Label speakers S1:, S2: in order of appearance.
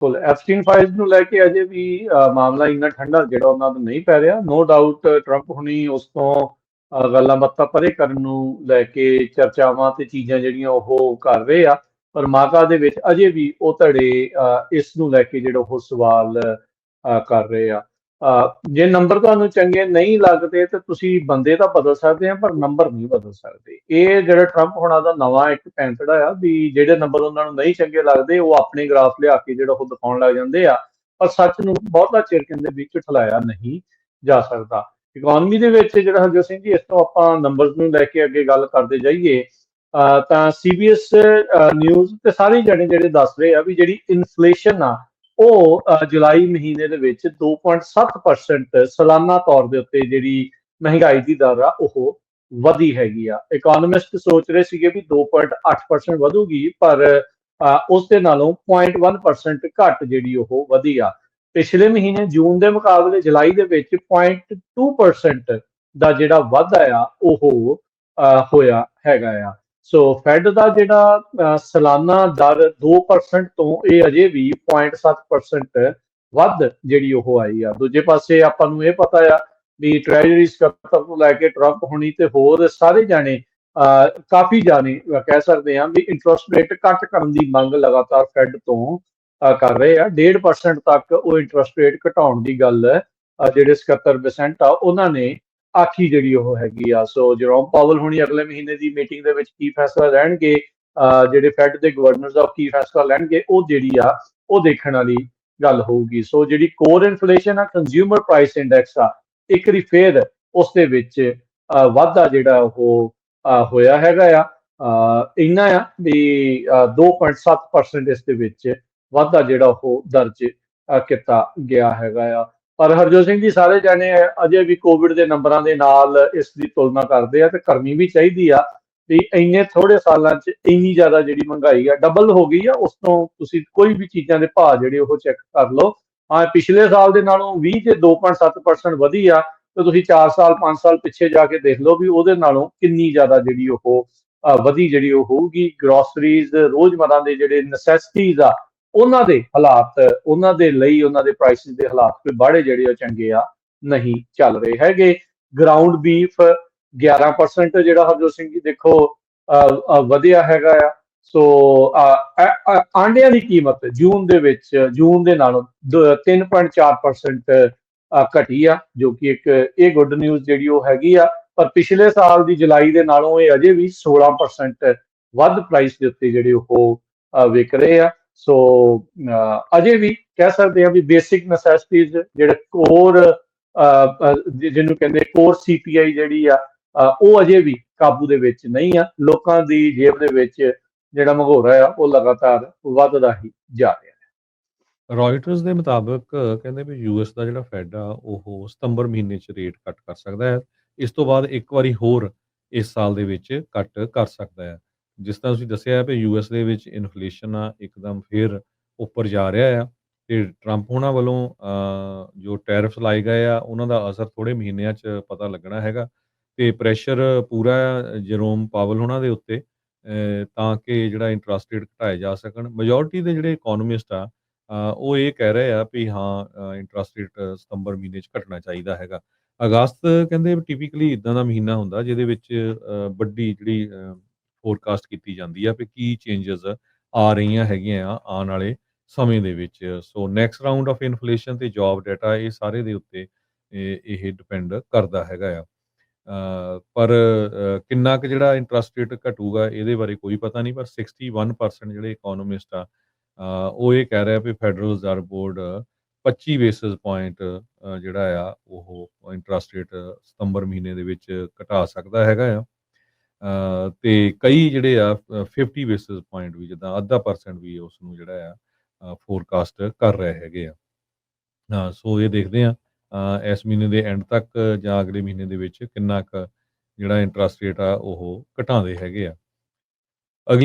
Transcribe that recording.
S1: ਬਿਲਕੁਲ Epstein files ਨੂੰ ਲੈ ਕੇ ਅਜੇ ਵੀ ਮਾਮਲਾ ਇੰਨਾ ਠੰਡਾ ਜਿਹੜਾ ਉਹਨਾਂ ਦਾ ਨਹੀਂ ਪੈ ਰਿਹਾ। ਨੋ ਡਾਊਟ ਟਰੰਪ ਹੁਣੀ ਉਸ ਤੋਂ ਗੱਲਾਂ ਬਾਤਾਂ ਪਰੇ ਕਰਨ ਨੂੰ ਲੈ ਕੇ ਚਰਚਾਵਾਂ ਤੇ ਚੀਜ਼ਾਂ ਜਿਹੜੀਆਂ ਉਹ ਕਰ ਰਹੇ ਆ, ਪਰ ਮਾਕਾ ਦੇ ਵਿੱਚ ਅਜੇ ਵੀ ਉਹ ਧੜੇ ਇਸ ਨੂੰ ਲੈ ਕੇ ਜਿਹੜਾ ਉਹ ਸਵਾਲ ਕਰ ਰਹੇ ਆ। ਜੇ ਨੰਬਰ ਤੁਹਾਨੂੰ ਚੰਗੇ ਨਹੀਂ ਲੱਗਦੇ ਤਾਂ ਤੁਸੀਂ ਬੰਦੇ ਤਾਂ ਬਦਲ ਸਕਦੇ ਆ, ਪਰ ਨੰਬਰ ਨਹੀਂ ਬਦਲ ਸਕਦੇ। ਇਹ ਜਿਹੜਾ ਟਰੰਪ ਹੋਣਾ ਦਾ ਨਵਾਂ ਇੱਕ ਪੈਂਤੜਾ ਆ ਵੀ ਜਿਹੜੇ ਨੰਬਰ ਉਹਨਾਂ ਨੂੰ ਨਹੀਂ ਚੰਗੇ ਲੱਗਦੇ ਉਹ ਆਪਣੇ ਗ੍ਰਾਫ ਲਿਆ ਕੇ ਜਿਹੜਾ ਉਹ ਦਿਖਾਉਣ ਲੱਗ ਜਾਂਦੇ ਆ, ਪਰ ਸੱਚ ਨੂੰ ਬਹੁਤਾ ਚਿਰ ਕਹਿੰਦੇ ਵੀ ਝੁਠਲਾਇਆ ਨਹੀਂ ਜਾ ਸਕਦਾ। ਇਕਨੋਮੀ ਦੇ ਵਿੱਚ ਜਿਹੜਾ ਹਰਜੋਤ ਸਿੰਘ ਜੀ, ਇਸ ਤੋਂ ਆਪਾਂ ਨੰਬਰਸ ਨੂੰ ਲੈ ਕੇ ਅੱਗੇ ਗੱਲ ਕਰਦੇ ਜਾਈਏ ਤਾਂ ਸੀਬੀਐਸ ਨਿਊਜ਼ ਤੇ ਸਾਰੇ ਜਣੇ ਜਿਹੜੇ ਦੱਸ ਰਹੇ ਆ ਵੀ ਜਿਹੜੀ ਇਨਫਲੇਸ਼ਨ ਆ ਉਹ ਜੁਲਾਈ ਮਹੀਨੇ ਦੇ ਵਿੱਚ 2.7% ਸਾਲਾਨਾ ਤੌਰ ਦੇ ਉੱਤੇ ਜਿਹੜੀ ਮਹਿੰਗਾਈ ਦੀ ਦਰ ਆ ਉਹ ਵਧੀ ਹੈਗੀ ਆ। ਇਕਨੋਮਿਸਟ ਸੋਚ ਰਹੇ ਸੀਗੇ ਵੀ 2.8% ਵਧੂਗੀ, ਪਰ ਉਸ ਦੇ ਨਾਲੋਂ 0.1% ਘੱਟ ਜਿਹੜੀ ਉਹ ਵਧੀ ਆ। ਪਿਛਲੇ ਮਹੀਨੇ ਜੂਨ ਦੇ ਮੁਕਾਬਲੇ ਜੁਲਾਈ ਦੇ ਵਿੱਚ 0.2% ਦਾ ਜਿਹੜਾ ਵਾਧਾ ਆ ਉਹ ਹੋਇਆ ਹੈਗਾ ਆ। ਸੋ ਫੈਡ ਦਾ ਜਿਹੜਾ ਸਾਲਾਨਾ ਦਰ 2% ਤੋਂ ਇਹ ਅਜੇ ਵੀ 0.7% ਵੱਧ ਜਿਹੜੀ ਉਹ ਆਈ ਆ। ਦੂਜੇ ਪਾਸੇ ਆਪਾਂ ਨੂੰ ਇਹ ਪਤਾ ਆ ਵੀ ਟ੍ਰੈਜਰੀ ਸਕੱਤਰ ਤੋਂ ਲੈ ਕੇ ਟਰੰਪ ਹੋਣੀ ਤੇ ਹੋਰ ਸਾਰੇ ਜਾਣੇ ਕਾਫੀ ਜਾਣੇ ਕਹਿ ਸਕਦੇ ਆ ਵੀ ਇੰਟਰਸਟ ਰੇਟ ਘੱਟ ਕਰਨ ਦੀ ਮੰਗ ਲਗਾਤਾਰ ਫੈਡ ਤੋਂ ਕਰ ਰਹੇ ਆ। 1.5% ਤੱਕ ਉਹ ਇੰਟਰਸਟ ਰੇਟ ਘਟਾਉਣ ਦੀ ਗੱਲ ਜਿਹੜੇ ਸਕੱਤਰ ਬੈਸੈਂਟ ਆ ਉਹਨਾਂ ਨੇ ਆਖੀ ਜਿਹੜੀ ਉਹ ਹੈਗੀ ਆ। ਸੋ ਜਰੋਮ ਪਾਵਲ ਹੁਣੀ ਅਗਲੇ ਮਹੀਨੇ ਦੀ ਮੀਟਿੰਗ ਦੇ ਵਿੱਚ ਕੀ ਫੈਸਲਾ ਲੈਣਗੇ, ਜਿਹੜੇ ਫੈਡ ਦੇ ਗਵਰਨਰ ਦਾ ਕੀ ਫੈਸਲਾ ਲੈਣਗੇ, ਉਹ ਜਿਹੜੀ ਆ ਉਹ ਦੇਖਣ ਵਾਲੀ ਗੱਲ ਹੋਊਗੀ। ਸੋ ਜਿਹੜੀ ਕੋਰ ਇਨਫਲੇਸ਼ਨ ਆ, ਕੰਜ਼ਿਊਮਰ ਪ੍ਰਾਈਸ ਇੰਡੈਕਸ ਆ, ਇੱਕ ਵਾਰੀ ਫੇਰ ਉਸ ਦੇ ਵਿੱਚ ਵਾਧਾ ਜਿਹੜਾ ਉਹ ਹੋਇਆ ਹੈਗਾ ਆ। ਇੰਨਾ ਆ ਵੀ 2.7% ਇਸ ਦੇ ਵਿੱਚ ਵਾਧਾ ਜਿਹੜਾ ਉਹ ਦਰਜ ਕੀਤਾ ਗਿਆ ਹੈਗਾ ਆ। ਪਰ ਹਰਜੋਤ ਸਿੰਘ ਜੀ, ਸਾਰੇ ਜਾਣੇ ਅਜੇ ਵੀ ਕੋਵਿਡ ਦੇ ਨੰਬਰਾਂ ਦੇ ਨਾਲ ਇਸ ਦੀ ਤੁਲਨਾ ਕਰਦੇ ਆ ਤੇ ਕਰਨੀ ਵੀ ਚਾਹੀਦੀ ਆ ਵੀ ਇੰਨੇ ਥੋੜੇ ਸਾਲਾਂ 'ਚ ਇੰਨੀ ਜ਼ਿਆਦਾ ਜਿਹੜੀ ਮਹਿੰਗਾਈ ਆ ਡਬਲ ਹੋ ਗਈ ਆ। ਉਸ ਤੋਂ ਤੁਸੀਂ ਕੋਈ ਵੀ ਚੀਜ਼ਾਂ ਦੇ ਭਾਅ ਜਿਹੜੇ ਉਹ ਚੈੱਕ ਕਰ ਲਓ। ਹਾਂ, ਪਿਛਲੇ ਸਾਲ ਦੇ ਨਾਲੋਂ 20 ਤੇ 2.7% ਵਧੀ ਆ, ਤੇ ਤੁਸੀਂ 4 ਸਾਲ 5 ਸਾਲ ਪਿੱਛੇ ਜਾ ਕੇ ਦੇਖ ਲਓ ਵੀ ਉਹਦੇ ਨਾਲੋਂ ਕਿੰਨੀ ਜ਼ਿਆਦਾ ਜਿਹੜੀ ਉਹ ਵਧੀ ਜਿਹੜੀ ਉਹ ਹੋਊਗੀ। ਗਰੋਸਰੀਜ਼, ਰੋਜ਼ਮਰਰਾ ਦੇ ਜਿਹੜੇ ਨਸੈਸਿਟੀਜ਼ ਆ ਉਹਨਾਂ ਦੇ ਹਾਲਾਤ, ਉਹਨਾਂ ਦੇ ਲਈ ਉਹਨਾਂ ਦੇ ਪ੍ਰਾਈਸਿਸ ਦੇ ਹਾਲਾਤ ਕੋਈ ਬਾੜੇ ਜਿਹੜੇ ਉਹ ਚੰਗੇ ਆ ਨਹੀਂ ਚੱਲ ਰਹੇ ਹੈਗੇ। ਗਰਾਊਂਡ ਬੀਫ 11% ਜਿਹੜਾ ਹਰਜੋਤ ਸਿੰਘ ਜੀ ਦੇਖੋ ਵਧਿਆ ਹੈਗਾ ਆ। ਸੋ ਆਂਡਿਆਂ ਦੀ ਕੀਮਤ ਜੂਨ ਦੇ ਵਿੱਚ ਜੂਨ ਦੇ ਨਾਲੋਂ 3.4% ਘਟੀ ਆ, ਜੋ ਕਿ ਇੱਕ ਇਹ ਗੁੱਡ ਨਿਊਜ਼ ਜਿਹੜੀ ਉਹ ਹੈਗੀ ਆ। ਪਰ ਪਿਛਲੇ ਸਾਲ ਦੀ ਜੁਲਾਈ ਦੇ ਨਾਲੋਂ ਇਹ ਅਜੇ ਵੀ 16% ਵੱਧ ਪ੍ਰਾਈਸ ਦੇ ਉੱਤੇ ਜਿਹੜੇ ਉਹ ਵਿਕ ਰਹੇ ਆ। ਸੋ ਅਜੇ ਵੀ ਕਹਿ ਸਕਦੇ ਆ ਵੀ ਬੇਸਿਕ ਨੈਸੈਸਿਟੀਜ਼ ਜਿਹੜੇ ਕੋਰ ਜਿਹਨੂੰ ਕਹਿੰਦੇ ਕੋਰ ਸੀਪੀਆਈ ਜਿਹੜੀ ਆ ਉਹ ਅਜੇ ਵੀ ਕਾਬੂ ਦੇ ਵਿੱਚ ਨਹੀਂ ਆ। ਲੋਕਾਂ ਦੀ ਜੇਬ ਦੇ ਵਿੱਚ ਜਿਹੜਾ ਮਘੋਰਾ ਆ ਉਹ ਲਗਾਤਾਰ ਵੱਧਦਾ ਹੀ ਜਾ ਰਿਹਾ ਹੈ।
S2: ਰॉयटर्स ਦੇ ਮੁਤਾਬਕ ਕਹਿੰਦੇ ਵੀ ਯੂਐਸ ਦਾ ਜਿਹੜਾ ਫੈਡ ਆ ਉਹ ਸਤੰਬਰ ਮਹੀਨੇ 'ਚ ਰੇਟ ਕੱਟ ਕਰ ਸਕਦਾ ਹੈ। ਇਸ ਤੋਂ ਬਾਅਦ ਇੱਕ ਵਾਰੀ ਹੋਰ ਇਸ ਸਾਲ ਦੇ ਵਿੱਚ ਕੱਟ ਕਰ ਸਕਦਾ ਹੈ। ਜਿਸ ਤਰ੍ਹਾਂ ਤੁਸੀਂ ਦੱਸਿਆ ਵੀ ਯੂਐਸ ਦੇ ਵਿੱਚ ਇਨਫਲੇਸ਼ਨ ਆ ਇੱਕਦਮ ਫਿਰ ਉੱਪਰ ਜਾ ਰਿਹਾ ਆ, ਤੇ ਟਰੰਪ ਉਹਨਾਂ ਵੱਲੋਂ ਜੋ ਟੈਰਿਫਸ ਲਾਏ ਗਏ ਆ ਉਹਨਾਂ ਦਾ ਅਸਰ ਥੋੜ੍ਹੇ ਮਹੀਨਿਆਂ 'ਚ ਪਤਾ ਲੱਗਣਾ ਹੈਗਾ, ਤੇ ਪ੍ਰੈਸ਼ਰ ਪੂਰਾ ਜਰੋਮ ਪਾਵਲ ਉਹਨਾਂ ਦੇ ਉੱਤੇ ਤਾਂ ਕਿ ਜਿਹੜਾ ਇੰਟਰਸਟ ਰੇਟ ਘਟਾਏ ਜਾ ਸਕਣ। ਮੈਜੋਰਟੀ ਦੇ ਜਿਹੜੇ ਇਕੋਨੋਮਿਸਟ ਆ ਉਹ ਇਹ ਕਹਿ ਰਹੇ ਆ ਵੀ ਹਾਂ ਇੰਟਰਸਟ ਰੇਟ ਸਤੰਬਰ ਮਹੀਨੇ 'ਚ ਘਟਣਾ ਚਾਹੀਦਾ ਹੈਗਾ। ਅਗਸਤ ਕਹਿੰਦੇ ਟਿਪੀਕਲੀ ਇੱਦਾਂ ਦਾ ਮਹੀਨਾ ਹੁੰਦਾ ਜਿਹਦੇ ਵਿੱਚ ਵੱਡੀ ਜਿਹੜੀ ਫੋਰਕਾਸਟ ਕੀਤੀ ਜਾਂਦੀ ਆ ਵੀ ਕੀ ਚੇਂਜਸ ਆ ਰਹੀਆਂ ਹੈਗੀਆਂ ਆ ਆਉਣ ਵਾਲੇ ਸਮੇਂ ਦੇ ਵਿੱਚ। So next round of inflation ਤੇ ਜੌਬ ਡਾਟਾ ਇਹ ਸਾਰੇ ਦੇ ਉੱਤੇ ਇਹ ਡਿਪੈਂਡ ਕਰਦਾ ਹੈਗਾ ਆ। ਪਰ ਕਿੰਨਾ ਕੁ ਜਿਹੜਾ ਇੰਟਰਸਟ ਰੇਟ ਘਟੂਗਾ ਇਹਦੇ ਬਾਰੇ ਕੋਈ ਪਤਾ ਨਹੀਂ, ਪਰ 61% ਜਿਹੜੇ ਇਕੋਨੋਮਿਸਟ ਆ ਉਹ ਇਹ ਕਹਿ ਰਿਹਾ ਵੀ federal reserve board 25 basis point ਜਿਹੜਾ ਆ ਉਹ ਇੰਟਰਸਟ ਰੇਟ ਸਤੰਬਰ ਮਹੀਨੇ ਦੇ ਵਿੱਚ ਘਟਾ ਸਕਦਾ ਹੈਗਾ ਆ। ਤੇ ਕਈ ਜਿਹੜੇ ਆ 50 ਬੇਸਿਸ ਪੁਆਇੰਟ ਵੀ, ਜਿੱਦਾਂ 0.5% ਵੀ ਉਸ ਨੂੰ ਜਿਹੜਾ ਆ ਫੋਰਕਾਸਟ ਕਰ ਰਹੇ ਹੈਗੇ ਆ। ਸੋ ਇਹ ਦੇਖਦੇ ਆ ਇਸ ਮਹੀਨੇ ਦੇ ਐਂਡ ਤੱਕ ਜਾਂ ਅਗਲੇ ਮਹੀਨੇ ਦੇ ਵਿੱਚ ਕਿੰਨਾ ਕੁ ਜਿਹੜਾ ਇੰਟਰਸਟ ਰੇਟ ਆ ਉਹ ਘਟਾਉਂਦੇ ਹੈਗੇ ਆ।